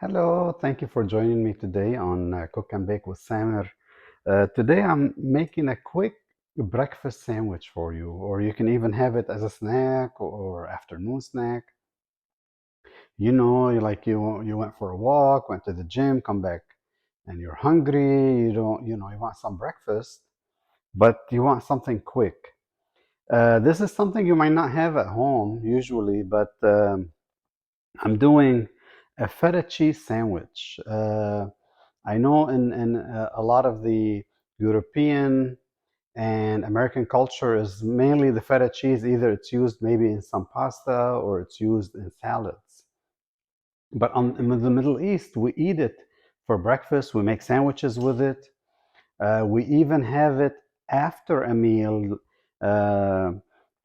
Hello, thank you for joining me today on Cook and Bake with Samer. Today I'm making a quick breakfast sandwich for you, or you can even have it as a snack or afternoon snack. You went for a walk, went to the gym, come back, and you're hungry. You want some breakfast, but you want something quick. This is something you might not have at home usually, but I'm doing a feta cheese sandwich. I know in a lot of the European and American culture is mainly the feta cheese. Either it's used maybe in some pasta or it's used in salads. But in the Middle East, we eat it for breakfast. We make sandwiches with it. We even have it after a meal. Uh,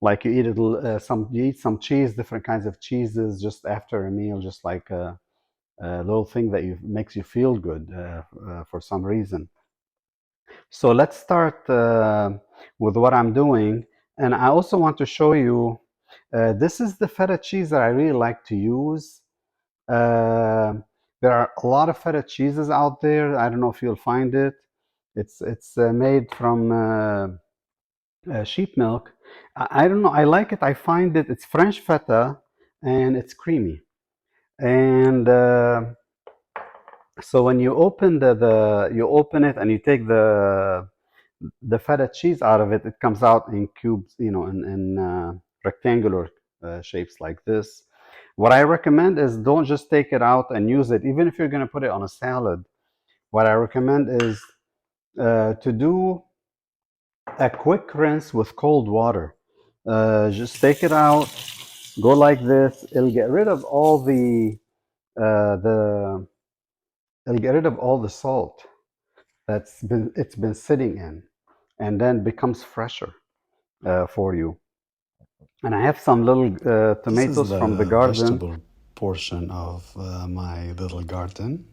like you eat some cheese, different kinds of cheeses just after a meal, just like a little thing that makes you feel good for some reason. So let's start with what I'm doing. And I also want to show you, this is the feta cheese that I really like to use. Uh, there are a lot of feta cheeses out there. I don't know if you'll find it. It's made from sheep milk. I don't know. I like it. I find it. It's French feta and it's creamy. And so when you open you open it and you take the feta cheese out of it, it comes out in cubes, in rectangular shapes like this. What I recommend is don't just take it out and use it, even if you're going to put it on a salad. What I recommend is to do a quick rinse with cold water. Just take it out, go like this. The it'll get rid of all the salt it's been sitting in, and then becomes fresher for you. And I have some little This is tomatoes from the the garden. vegetable portion of my little garden.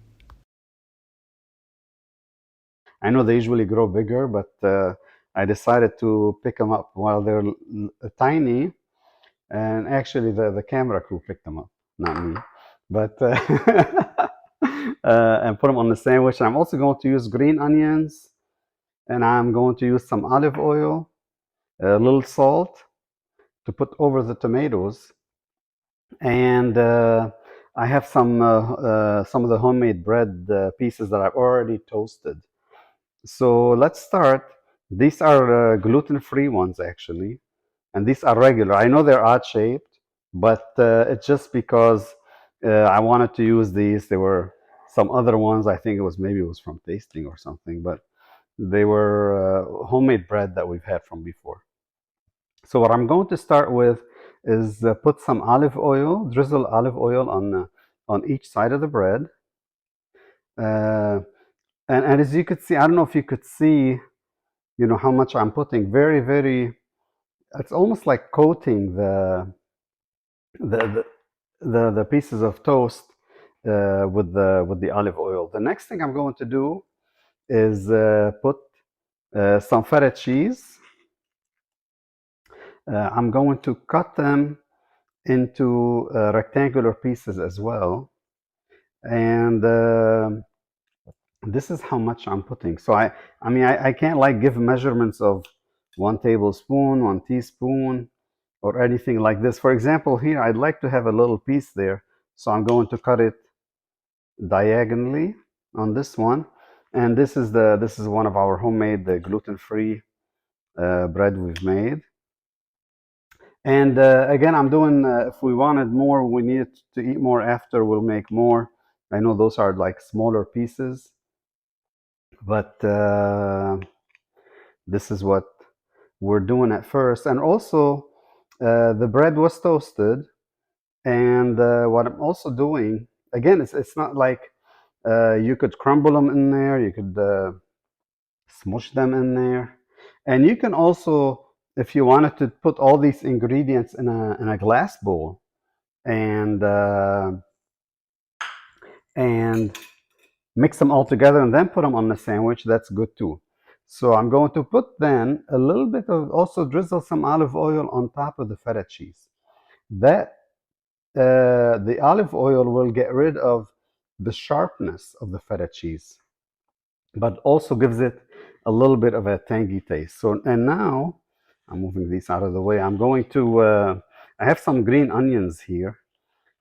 I know they usually grow bigger, but I decided to pick them up while they're tiny. And actually, the camera crew picked them up, not me. But and put them on the sandwich. I'm also going to use green onions, and I'm going to use some olive oil, a little salt to put over the tomatoes. And I have some of the homemade bread pieces that I've already toasted. So let's start. These are gluten-free ones actually, and these are regular. I know they're odd shaped, but it's just because I wanted to use these. There were some other ones. I think maybe it was from tasting or something, but they were homemade bread that we've had from before. So what I'm going to start with is put some olive oil, drizzle olive oil on each side of the bread. Uh, and as you could see, I don't know if you could see, how much I'm putting. Very, very, it's almost like coating the the pieces of toast with the olive oil. The next thing I'm going to do is put some feta cheese. I'm going to cut them into rectangular pieces as well. And this is how much I'm putting. So I can't like give measurements of 1 tablespoon, 1 teaspoon, or anything like this. For example, here I'd like to have a little piece there, so I'm going to cut it diagonally on this one. And this is one of our homemade gluten-free bread we've made. And again, I'm doing, if we wanted more, we needed to eat more after, we'll make more. I know those are like smaller pieces, but this is what we're doing at first. And also, the bread was toasted. And what I'm also doing, again, it's not like you could crumble them in there, you could smush them in there. And you can also, if you wanted to put all these ingredients in a glass bowl, and and mix them all together and then put them on the sandwich, that's good too. So I'm going to put then a little bit of, also drizzle some olive oil on top of the feta cheese. That the olive oil will get rid of the sharpness of the feta cheese, but also gives it a little bit of a tangy taste. So, and now I'm moving these out of the way. I'm going to, I have some green onions here.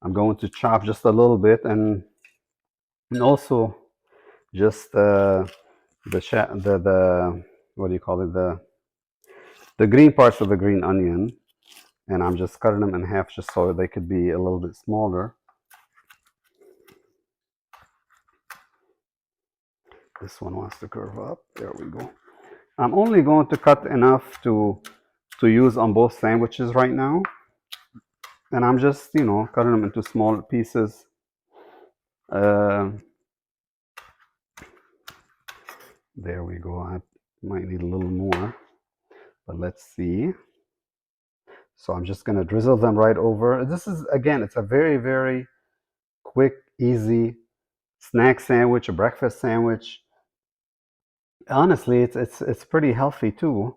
I'm going to chop just a little bit, and also just the what do you call it, the green parts of the green onion, and I'm just cutting them in half just so they could be a little bit smaller. This one wants to curve up. There we go. I'm only going to cut enough to use on both sandwiches right now, and I'm just, you know, cutting them into small pieces. Uh, there we go. I might need a little more, but let's see. So I'm just gonna drizzle them right over. This is, again, it's a very, very quick, easy snack sandwich, a breakfast sandwich. Honestly, it's pretty healthy too.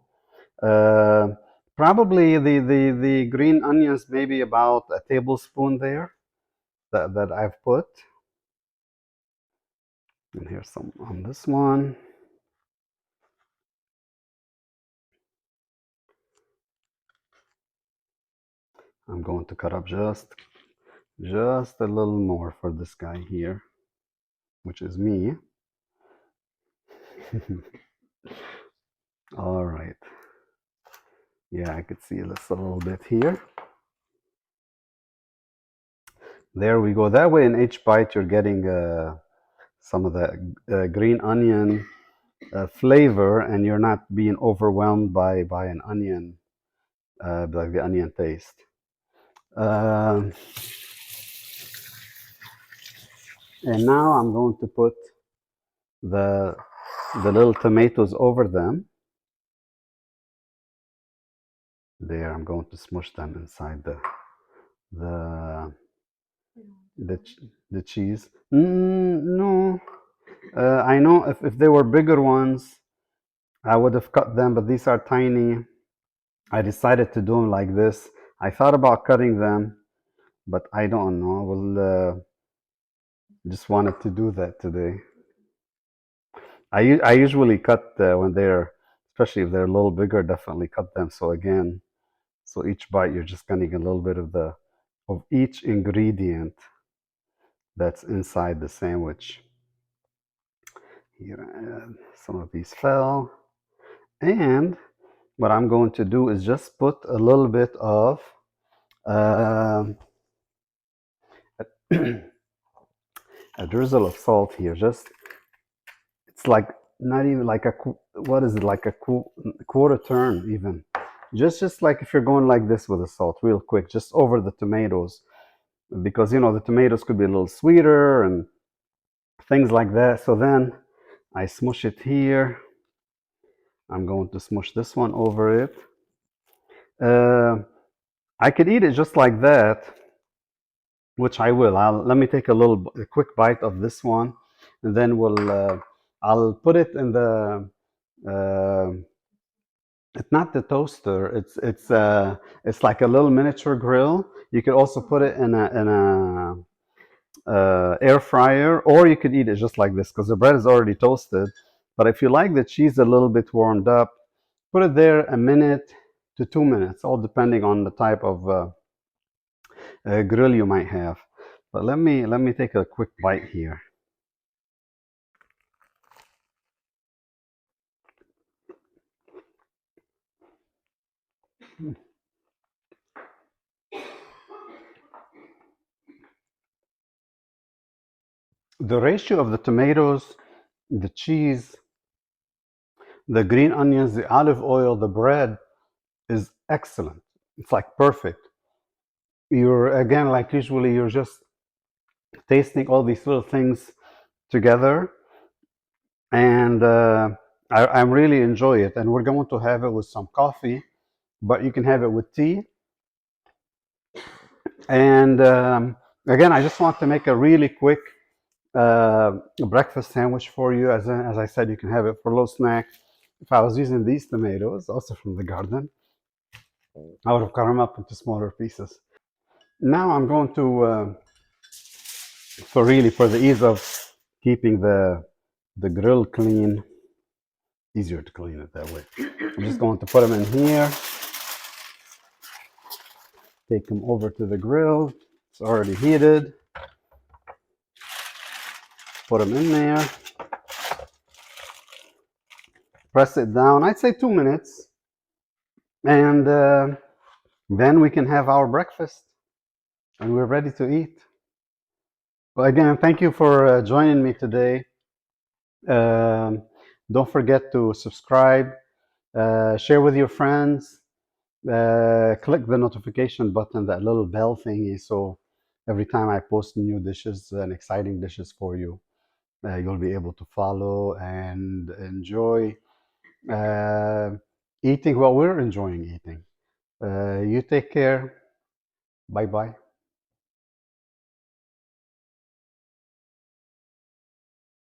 Uh, Probably the green onions, maybe about a tablespoon there that I've put. And here's some on this one. I'm going to cut up just a little more for this guy here, which is me. All right. Yeah, I could see this a little bit here. There we go. That way, in each bite, you're getting some of the green onion flavor, and you're not being overwhelmed by an onion, like the onion taste. Um and now I'm going to put the little tomatoes over them. There, I'm going to smush them inside the the the cheese. No, I know if they were bigger ones, I would have cut them, but these are tiny. I decided to do them like this. I thought about cutting them, but I don't know. Well, just wanted to do that today. I usually cut when they're, especially if they're a little bigger, definitely cut them. So again, so each bite you're just getting a little bit of the of each ingredient that's inside the sandwich. Here, some of these fell, and what I'm going to do is just put a little bit of um a drizzle of salt here. Just, it's like not even like a what is it, like a quarter turn even. Just like if you're going like this with the salt, real quick, just over the tomatoes, because you know the tomatoes could be a little sweeter and things like that. So then I smush it here. I'm going to smush this one over it. Uh, I could eat it just like that, which I will. Let me take a quick bite of this one, and then I'll put it in the. Uh, it's not the toaster. It's like a little miniature grill. You could also put it in a air fryer, or you could eat it just like this because the bread is already toasted. But if you like the cheese a little bit warmed up, put it there a minute to 2 minutes, all depending on the type of grill you might have. But let me take a quick bite here. The ratio of the tomatoes, the cheese, the green onions, the olive oil, the bread is excellent. It's like perfect. You're, again, like usually, you're just tasting all these little things together, and I'm really enjoy it. And we're going to have it with some coffee, but you can have it with tea. And again, I just want to make a really quick breakfast sandwich for you. As I said, you can have it for a little snack. If I was using these tomatoes, also from the garden, I would have cut them up into smaller pieces. Now I'm going to So really, for the ease of keeping the grill clean, easier to clean it that way. I'm just going to put them in here, take them over to the grill. It's already heated. Put them in there, press it down. I'd say 2 minutes, and then we can have our breakfast, and we're ready to eat. Well, again, thank you for joining me today. Um, don't forget to subscribe, share with your friends, click the notification button, that little bell thingy, so every time I post new dishes and exciting dishes for you, you'll be able to follow and enjoy uh, eating what we're enjoying eating. You take care. Bye bye.